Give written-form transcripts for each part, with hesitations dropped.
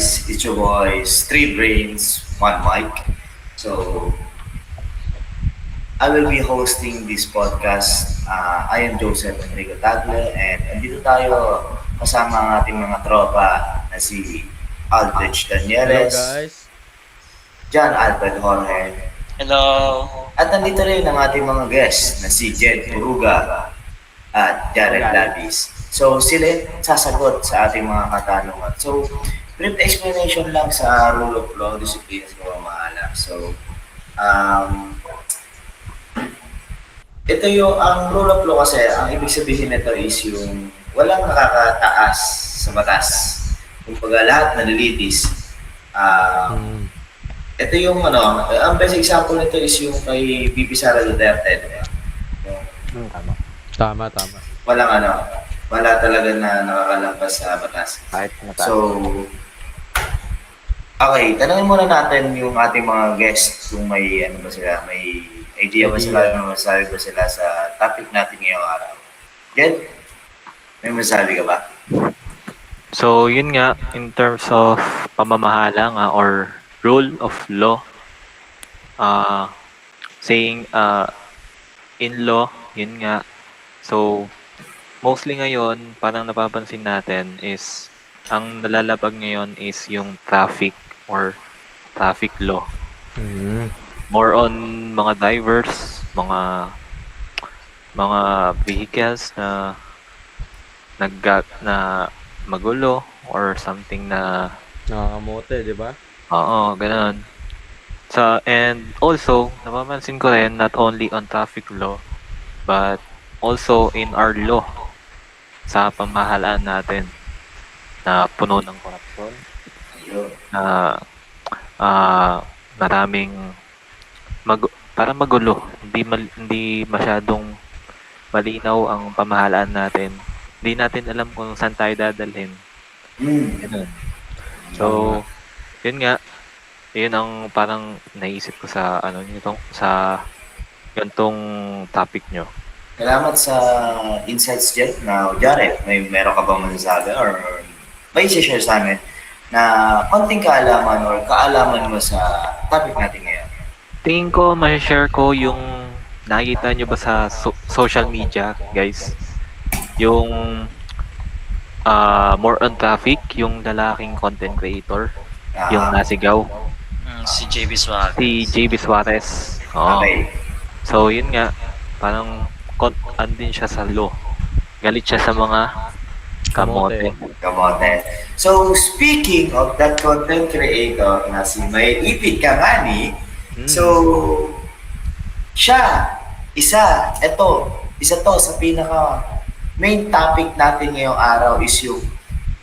guys, it's your boys, Three Brains, One Mic. So, I will be hosting this podcast. I am Joseph Enrico Tagle and andito tayo kasama ang ating mga tropa na si Aldrich Hello Danieles, guys. John Alfred Jorge, Hello. at nandito rin ang ating mga guests na si Jed Puruga at Jared Labis. So, sila yung sasagot sa ating mga katanungan. So, brief explanation lang sa rule of law, discipline sa pamamahala. So, um, ito yung, ang rule of law kasi, ang ibig sabihin nito is yung walang nakakataas sa batas. Kumbaga lahat nalilitis. Hmm. Ito yung ang best example nito is yung kay VP Sara Duterte. Diba? Tama. Tama. Walang wala talaga na nakakalampas sa batas. Kahit mataas. So, okay, tanungin muna natin yung ating mga guests kung may may idea ba sila, masasabi ba sila sa topic natin ngayong araw. Jed, may masasabi ka ba? So, yun nga, in terms of pamamahala nga or rule of law, saying in law, yun nga. So, mostly ngayon, parang napapansin natin is, ang nalalabag ngayon is yung traffic or traffic law. Hmm. More on mga drivers, mga vehicles na na magulo or something na Nakakamote, di ba? oo, ganun. So, and also, napapansin ko rin not only on traffic law, but also in our law sa pamahalaan natin na puno ng korupsyon, Ayun. na maraming parang magulo, hindi masyadong malinaw ang pamahalaan natin. Hindi natin alam kung saan tayo dadalhin. Ganun. So, yun nga, yun ang parang naisip ko sa sa gantong topic nyo. Salamat sa insights, Jed. Now, Jared, meron ka bang masasabi or may share sa amin na konting kaalaman or kaalaman mo sa topic natin ngayon? Tingin ko, share ko yung nakikita nyo ba sa social media, guys? Yung more on traffic, yung lalaking content creator, yung nasigaw, Si JB Suarez. si JB Suarez. Oo. Okay. So, yun nga, parang andin siya sa law. Galit siya sa mga kamote. Kamote. So, speaking of that content creator na si May Ipit Kangani, so, isa to sa pinaka main topic natin ngayong araw is yung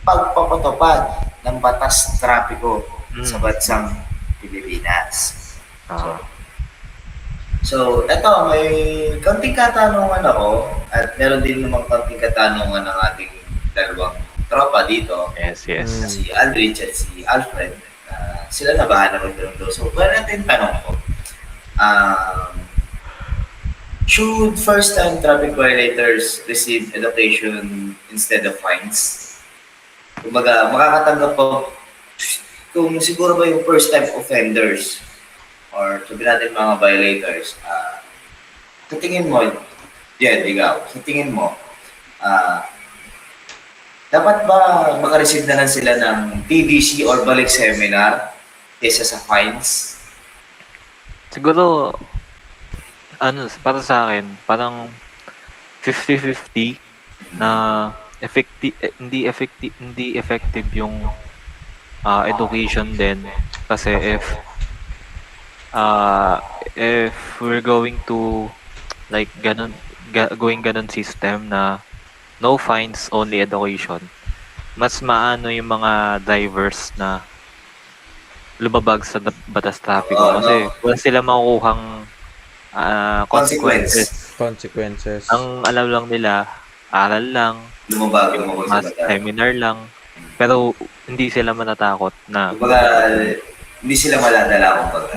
pagpapatupad ng batas trapiko sa bansang Pilipinas. Ah. So, eto, may konting katanungan ako at meron din namang konting katanungan ng ating dalawang tropa dito. Yes. Si Aldrich at si Alfred. Sila na bahala magtanong doon. So, pwede natin tanong ko. Should first-time traffic violators receive education instead of fines? Kumbaga, makakatanggap po kung siguro ba yung first-time offenders or sabi natin mga violators, sa tingin mo, Jed, ikaw, sa tingin mo, dapat ba makareceive na lang sila ng TVC or balik seminar kaysa sa fines? Siguro, para sa akin, parang 50-50 na hindi effective yung education din. Kasi if we're going to like going ganun system na no fines, only education, mas maano yung mga drivers na lumabag sa batas trapiko kasi wala sila makukuhang consequences. Ang alam lang nila, aral lang, Lumabag sa mas seminar lang, pero hindi sila matatakot na Kumbaga, hindi sila maladala kumbaga.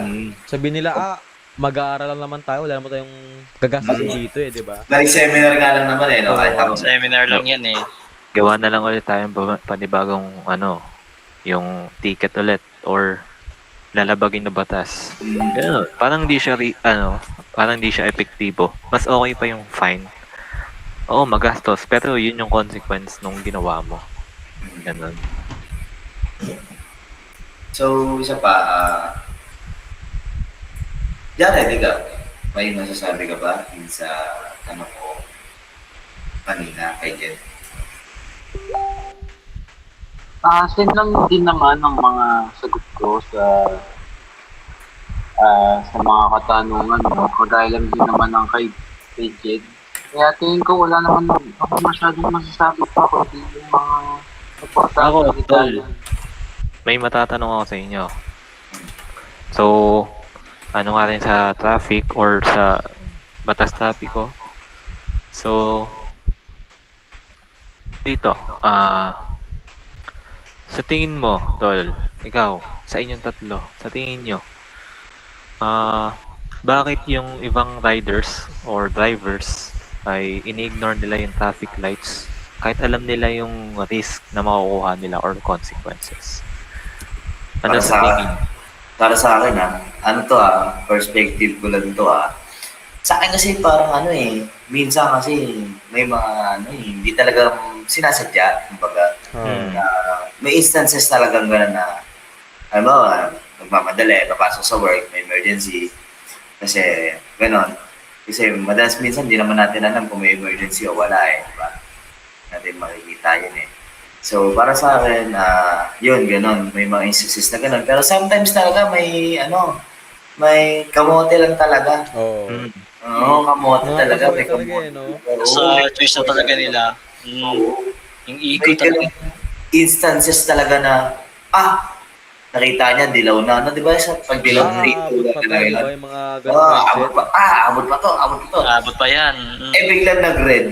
Sabi nila, mag-aaral lang naman tayo, wala naman tayong gagastusin dito di ba? Balik seminar nga lang naman no? Kahit ako. Seminar lang yan eh. gawa na lang ulit tayong panibagong yung ticket ulit or lalabagin na batas. Mm. Ganun. Parang di siya parang di siya epektibo. Mas okay pa yung fine. Oo, magastos, pero yun yung consequence nung ginawa mo. Ganun. So, isa pa, Jared, ikaw, may masasabi ka ba yun sa tanong ko kanina kay Jen? Same lang din naman ang mga sagot ko sa mga katanungan, no? Kagaya lang din naman ng kay Jed. Kaya tingin ko wala naman ako masyadong masasabi pa kundi yung mga importante Ako, na tol. detalye. May matatanong ako sa inyo. So, ano nga rin sa traffic or sa batas trapiko. So, dito, sa tingin mo, tol, ikaw, sa inyong tatlo, sa tingin nyo, bakit yung ibang riders or drivers ay ini-ignore nila yung traffic lights kahit alam nila yung risk na makukuha nila or consequences? Ano sa tingin? Para sa akin ano to perspective ko lang to Sa akin kasi parang minsan kasi may mga hindi talaga sinasadya, kumbaga. May instances talagang gano'n na, nagmamadali, papasok sa work, may emergency. Kasi, gano'n. Kasi madalas minsan, di naman natin alam kung may emergency o wala diba? Natin makikita yun So, para sa akin, yun, gano'n. May mga instances na gano'n. Pero sometimes talaga may kamote lang talaga. Oo. Oo, kamote Mga talaga. kamote May talaga kamote. no? Sa choice na talaga nila. Yung ego May talaga. instances talaga na, nakita niya, dilaw na. Di ba sa pag dilaw na rito, Abot pa tayo, diba? Yung mga ganun abot mindset. pa, abot pa to. Abot pa yan. Biglang nag-red.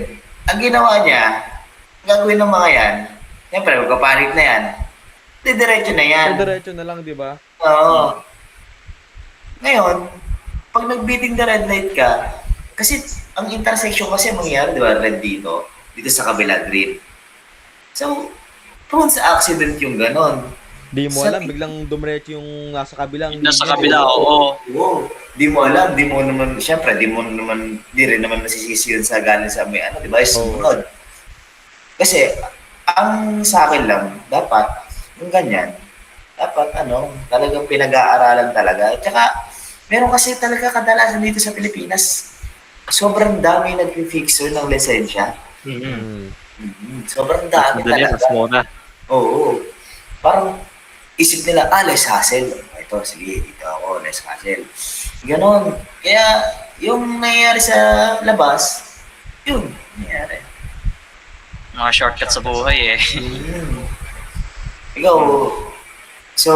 Ang ginawa niya, gagawin ng mga yan, siyempre, magkapanik na yan. Didiretso na yan. So, diretso na lang, di ba? Oo. Ngayon, pag nag-beating the red light ka, kasi ang intersection kasi mangyayari, di ba, red dito sa kabila, green. So, prone sa accident yung ganon. Di mo Sa- alam, biglang dumiretso yung nasa kabilang. Yung nasa linya. kabila, oo. Oo. Di mo alam, di rin naman masisisi yun sa galing sa may di ba, sumunod. Kasi, ang sa akin lang, dapat, yung ganyan, dapat talagang pinag-aaralan talaga. At saka, meron kasi talaga kadalasan dito sa Pilipinas, sobrang dami nag-fixer ng lisensya. Sobrang dami Madali, mas talaga. muna. Oo. Parang isip nila, less hassle. Ito, sige, dito ako, less hassle. Ganon. Kaya, yung nangyayari sa labas, yun, nangyayari. Mga shortcut sa buhay Ikaw, so,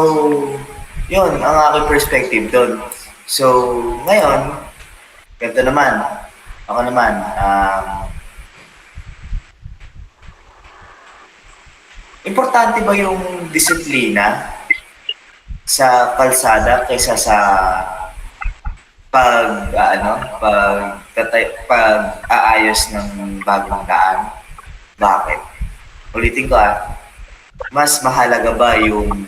yun, ang aking perspective doon. So, ngayon, ganito naman, ako naman, importante ba yung disiplina sa kalsada kaysa sa pag-aayos ng bagong daan? Bakit? Ulitin ko mas mahalaga ba yung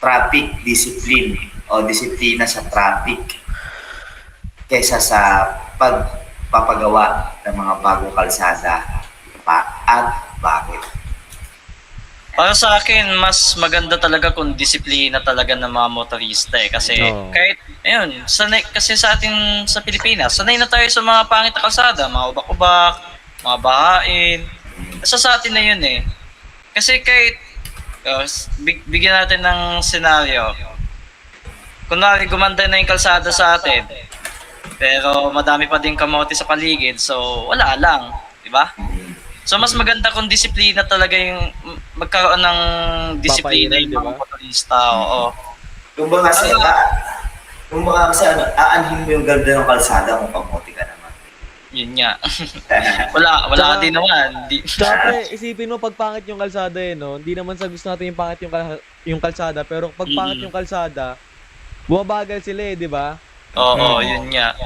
traffic discipline o disiplina sa traffic kaysa sa pagpapagawa ng mga bagong kalsada at bakit? Para sa akin, mas maganda talaga kung disiplina talaga ng mga motorista kasi Oo. kahit, sanay, kasi sa atin sa Pilipinas, sanay na tayo sa mga pangit na kalsada, mga ubak-ubak, mga bahain. Sa atin na yun Kasi kahit, bigyan natin ng senaryo, kunwari gumanda na yung kalsada sa atin, pero madami pa din kamote sa paligid, so wala lang, di ba? So mas maganda kung disiplina talaga yung magkaroon ng disiplina Papairal, yung mga diba? motorista, oo. Kung ba kasi, aanhin mo yung ganda ng kalsada kung kamote ka naman. Yun nga. wala din naman. Tsaka pre, isipin mo pag pangit yung kalsada no? Hindi naman sa gusto natin yung pangit yung kalsada, pero pag pangit yung kalsada, bumabagal sila di ba? Oo, yun nga.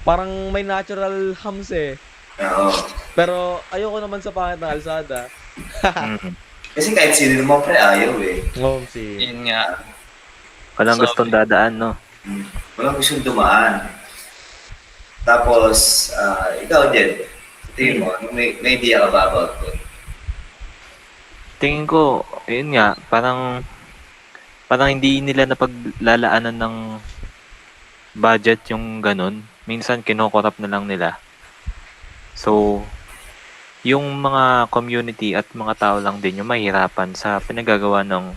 Parang may natural humps Oo. Pero ayoko naman sa pangit na kalsada. Kasi kahit sino naman pre, ayaw eh. OMC. Yun nga. Walang So, gustong dadaan, no? Walang gustong dumaan. Tapos, ikaw din, tingin mo, may idea ka ba about it? Tingin ko, yun nga, parang hindi nila napaglalaanan ng budget yung ganun. Minsan kinokorap na lang nila. So, yung mga community at mga tao lang din yung mahirapan sa pinagagawa ng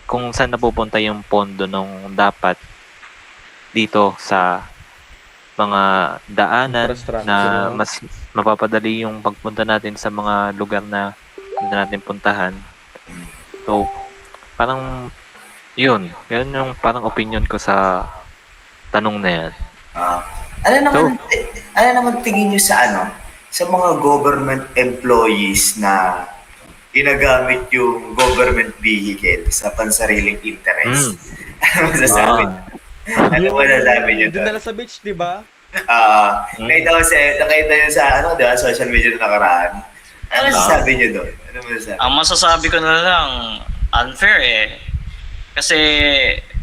kung saan napupunta yung pondo nung dapat dito sa mga daanan Infrastructure, na no? mas mapapadali yung pagpunta natin sa mga lugar na hindi natin puntahan. So, parang yun yung parang opinion ko sa tanong na yan. Ano naman tingin nyo sa mga government employees na ginagamit yung government vehicle sa pansariling interest? Ano masasabi? Ano masasabi nyo Yung doon? dinala sa beach, di ba? Nakita nyo sa diba, social media na nakaraan. Ano masasabi nyo doon? Ano masasabi? ang masasabi ko na lang, unfair eh. Kasi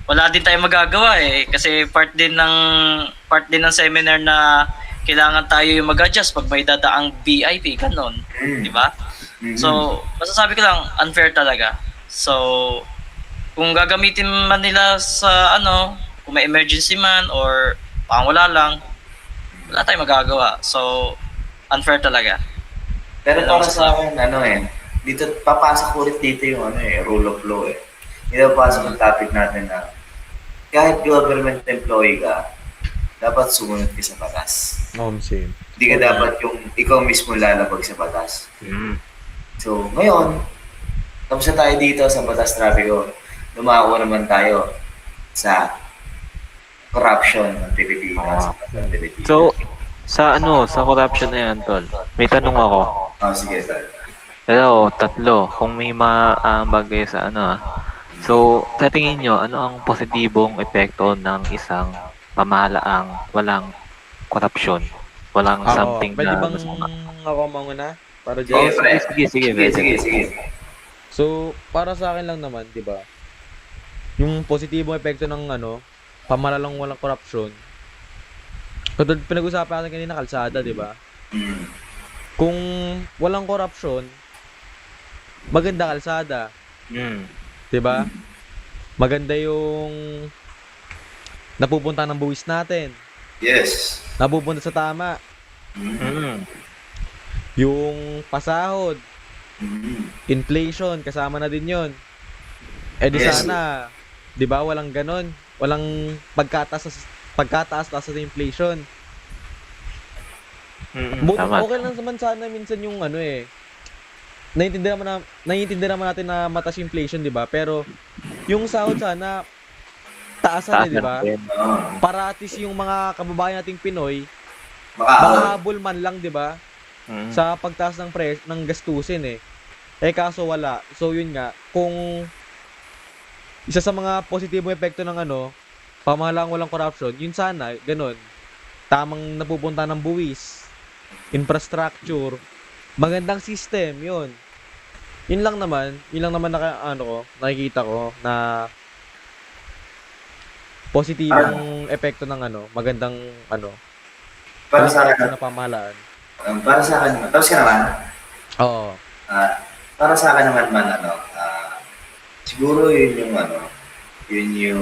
wala din tayong magagawa eh. Kasi part din ng seminar na kailangan tayo yung mag-adjust pag may dadaang VIP, ganon. Di ba? So, masasabi ko lang, unfair talaga. So, kung gagamitin man nila sa kung may emergency man or pang wala lang, wala tayong magagawa. So, unfair talaga. Pero para sa akin, dito, papasok ulit dito yung rule of law eh. Dito papasok ang topic natin na kahit government employee ka, dapat sumunod ka sa batas. OMC. Hindi ka dapat yung ikaw mismo lalabag sa batas. So, ngayon, tapos na tayo dito sa batas trapiko. Lumako naman tayo sa corruption ng Pilipinas. So, sa corruption na yan, tol, may tanong ako. Sige, tol. Pero, tatlo, kung may bagay sa So, sa tingin nyo, ano ang positibong epekto ng isang pamahalaang walang korupsyon? Walang something pwede na bang ako manguna? Para Sige, dyan? pre. Sige. So, para sa akin lang naman, di ba? Yung positibong epekto ng pamalalang walang korupsyon. Katulad pinag-usapan natin kanina kalsada, di ba? Kung walang korupsyon, maganda kalsada, 'di ba? Maganda yung napupunta ng buwis natin. Yes. Napupunta sa tama. Yung pasahod, inflation, kasama na din 'yon. Eh di Yes. sana, 'di ba, walang ganon, walang pagkataas sa inflation. Tama. Okay lang naman sana minsan yung naiintindihan naman natin na mataas yung inflation, 'di ba? Pero yung sahod sana taasan, 'di ba? Para at least yung mga kababayan nating Pinoy makahabol man lang, 'di ba? Sa pagtaas ng ng gastusin eh. Eh kaso wala. So yun nga, kung isa sa mga positibong epekto ng pamahalaang walang corruption, yun sana, ganun. Tamang napupunta ng buwis, infrastructure, magandang system, yun. Yun lang naman nakikita ko na positibong epekto ng magandang Para sa akin, na pamahalaan. tapos ka naman, Oo. para sa akin naman siguro yun yung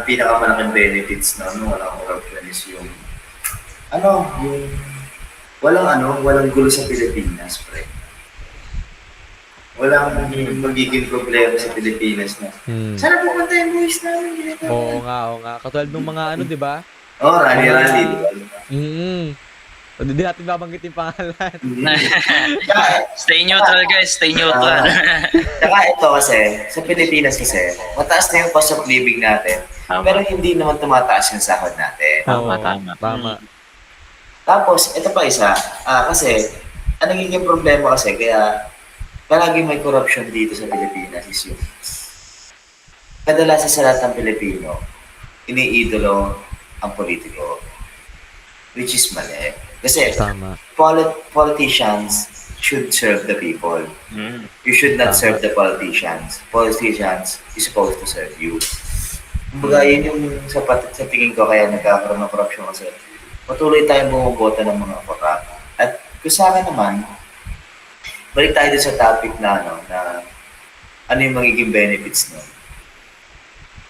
pinakamalaking benefits na walang corruption is yung walang gulo sa Pilipinas, pre. Walang magiging problema sa Pilipinas na. Sana pupunta yung buwis namin, ganito. Oo nga. Katulad ng mga di ba? Rally, di ba? Hindi natin babanggit yung pangalan. Stay neutral guys, stay neutral. Saka ito kasi, sa Pilipinas kasi, mataas na yung cost of living natin, pero hindi naman tumataas yung sahod natin. Tama. Tapos, ito pa isa, kasi, ang nagiging problema kasi, kaya palagi may corruption dito sa Pilipinas is yung kadalasan sa lahat ng Pilipino, iniidolo ang politiko, which is mali. Kasi, Tama. politicians should serve the people. Mm. You should not Tama. serve the politicians. Politicians is supposed to serve you. Kumbaga, yun yung sa tingin ko kaya nagkakaroon ng corruption kasi patuloy tayong bumobota ng mga corrupt. At kung sa akin naman, balik tayo dun sa topic na ano yung magiging benefits nun.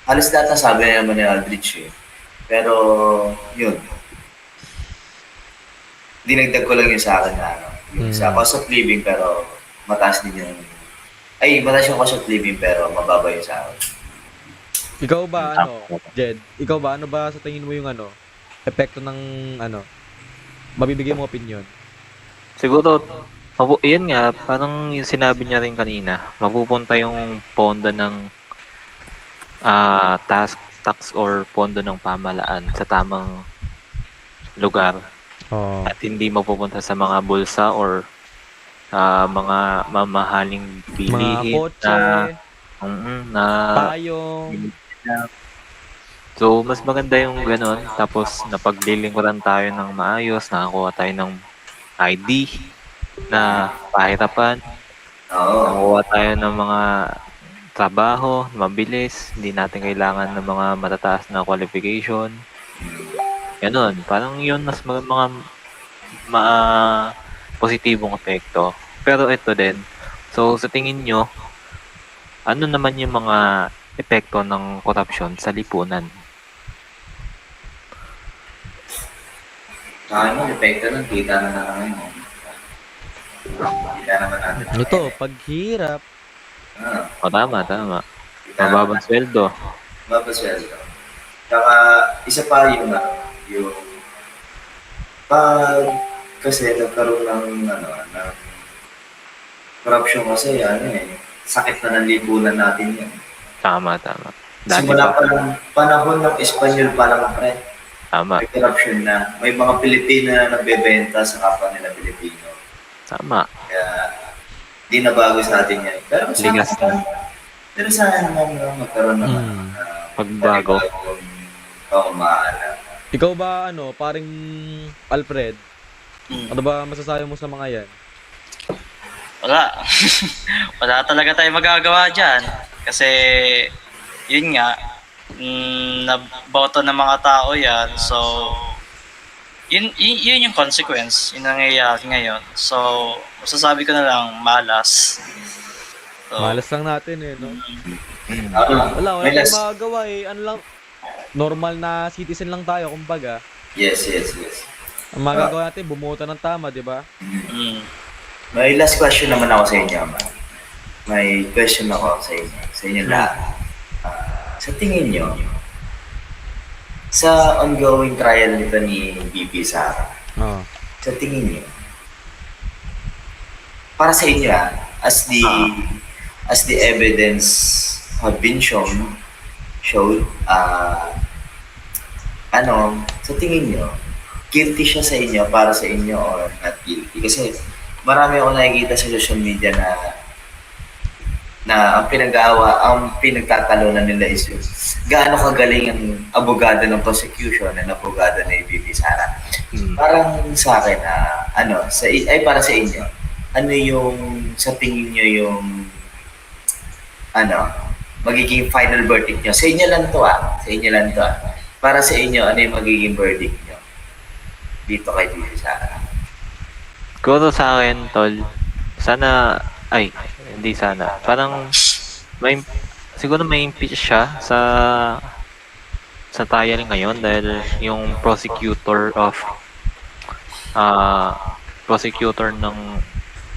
Halos lahat na sabi na naman ni Aldrich eh. Pero, yun. Dinagdag ko lang yun sa akin na yung sa cost of living pero mataas din yung mataas yung cost of living pero mababa yung sahod. Ikaw ba, Jed? Ikaw ba, ano ba sa tingin mo yung epekto ng, mabibigay mo opinion? Siguro, yun nga, parang yung sinabi niya rin kanina, mapupunta yung pondo ng tax or pondo ng pamahalaan sa tamang lugar Oo. at hindi mapupunta sa mga bulsa or mga mamahaling Mga bilihin kotse, na payong. so mas maganda yung ganun tapos napaglilingkuran tayo ng maayos, nakakuha tayo ng ID na pahirapan, Oo. nakakuha tayo ng mga trabaho, mabilis, hindi natin kailangan ng mga matataas na qualification. Ganun, parang yun mas mga positibong epekto. Pero ito din, so sa tingin nyo, ano naman yung mga epekto ng corruption sa lipunan? Ano, epekto ng kita na naman. Kita naman natin. Ito, paghirap. O tama. Kita Mababang sweldo. mapasweldo. Saka, isa pa yung pag kasi nagkaroon ng corruption kasi sakit na ng lipunan natin yan. Tama. Dati Simula pa. pa ng panahon ng Espanyol pa lang pre, Tama. may corruption na. May mga Pilipino na nagbebenta sa kapwa nila Pilipino. Tama. Kaya, di na bago sa atin yan. Ligas na. Pero sana naman magkaroon ng Pagbago. pamahala. Ikaw ba, paring Alfred, Mm. ano ba masasabi mo sa mga yan? Wala. Wala talaga tayo magagawa dyan. Kasi, yun nga, naboto ng mga tao yan. So, yun yung consequence. Yun ang nangyayari ngayon. So, masasabi ko na lang, malas. So, Malas lang natin no? Wala May tayong last- magagawa Ano lang, normal na citizen lang tayo, kumbaga. Yes. Ang magagawa natin, bumoto ng tama, di ba? mm, May last question naman ako sa inyo, man. May question ako sa inyo lahat. Sa tingin nyo, sa ongoing trial nito ni BP Sara, Oo. sa tingin nyo, para sa inyo as the evidence have been showed, sa tingin nyo, guilty siya sa inyo, para sa inyo, or not guilty? Kasi marami ako nakikita sa social media na ang pinagtatalunan nila is yung gaano kagaling ang abogado ng prosecution na abogado ni BP Sara. Parang sa akin, para sa inyo, ano yung sa tingin nyo yung magiging final verdict nyo? Sa inyo lang to Para sa inyo, ano yung magiging verdict nyo dito kay BP Sara? Siguro sa akin, tol, hindi sana. Parang, siguro may impeach siya sa trial ngayon dahil yung prosecutor ng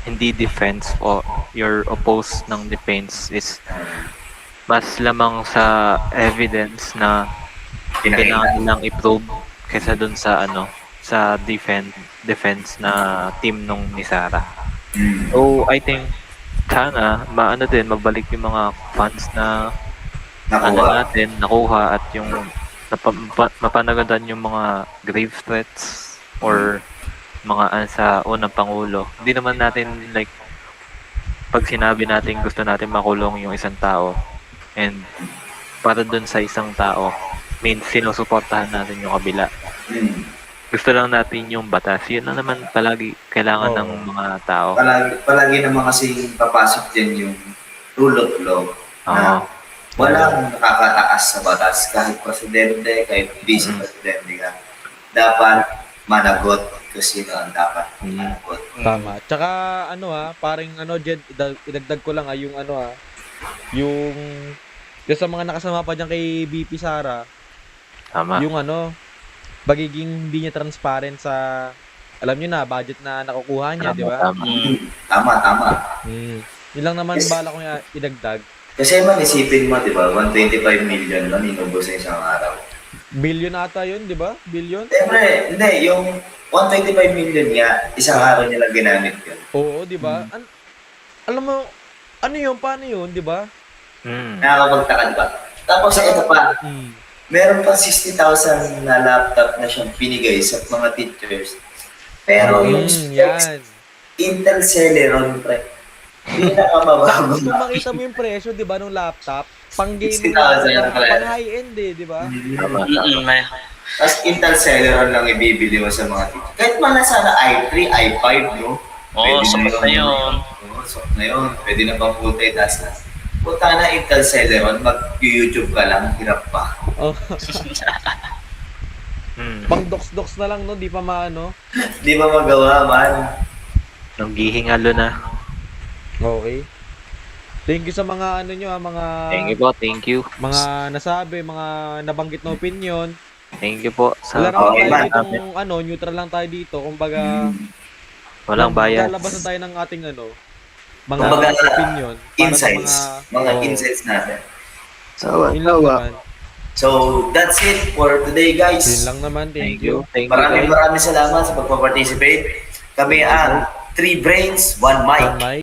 hindi defense o your opposed ng defense is mas lamang sa evidence na kailangan nilang i-probe kaysa dun sa defense na team nung ni Sara. So I think sana mabalik yung mga funds na nakuha at yung mapanagandan yung mga grave threats or mga sa unang pangulo. Hindi naman natin pag sinabi natin gusto natin makulong yung isang tao and para dun sa isang tao means sinusuportahan natin yung kabila. Gusto lang natin yung batas. Yun na naman palagi kailangan Oo. ng mga tao. Palagi naman kasi papasok din yung rule of law Oo. na walang nakakataas sa batas. Kahit presidente, kahit vice-presidente ka. Dapat managot kasi sino ang dapat managot. Tama. Tsaka parang Jed, idagdag ko lang yung yung sa mga nakasama pa diyan kay BP Sara, Tama. yung pagiging hindi niya transparent sa alam niyo na budget na nakukuha niya, di ba? Tama. Tama. Yun lang naman bala ko idagdag. Kasi man isipin mo, di ba, 125 million lang inubos sa isang araw. Billion ata yun, di ba? Billion? Siyempre, hindi, yung 125 million nga, isang araw niya lang ginamit yun. Oo, di ba? Alam mo, paano yun, di ba? Nakakapagtaka, di ba? Tapos ito pa, meron pa 60,000 na laptop na siyang pinigay sa mga teachers. Pero yung yan. Intel Celeron, pre, pinakamababa. Kung makita mo yung presyo, di ba, ng laptop, pang gaming 60,000 yan, pre. pang high-end di ba? Tama. May Tapos Intel Celeron lang ibibili mo sa mga teachers. Kahit man na sana i3, i5, no? Oo, sapat na yun. Oo, sapat na yun. Pwede na pang multitask na. Punta na Intel Celeron, mag-YouTube ka lang, hirap pa. Oh. Pang docs na lang, no? Di pa maano. Di ba magawa, man? Nung gihingalo na. Okay. Thank you sa mga mga Thank you po, thank you. mga nasabi, mga nabanggit na opinion. Thank you po sa Wala naman Okay, tayo man. ditong neutral lang tayo dito. Kumbaga, walang bias. lalabasan tayo ng ating mga Kumbaga, opinion. Para Insights. sa Mga Oo. insights natin. Yun lang naman. So, that's it for today, guys. Yun lang naman. Thank you. Thank you. Maraming salamat sa pagpa-participate. Kami ang 3 Brains, 1 Mic. Mike.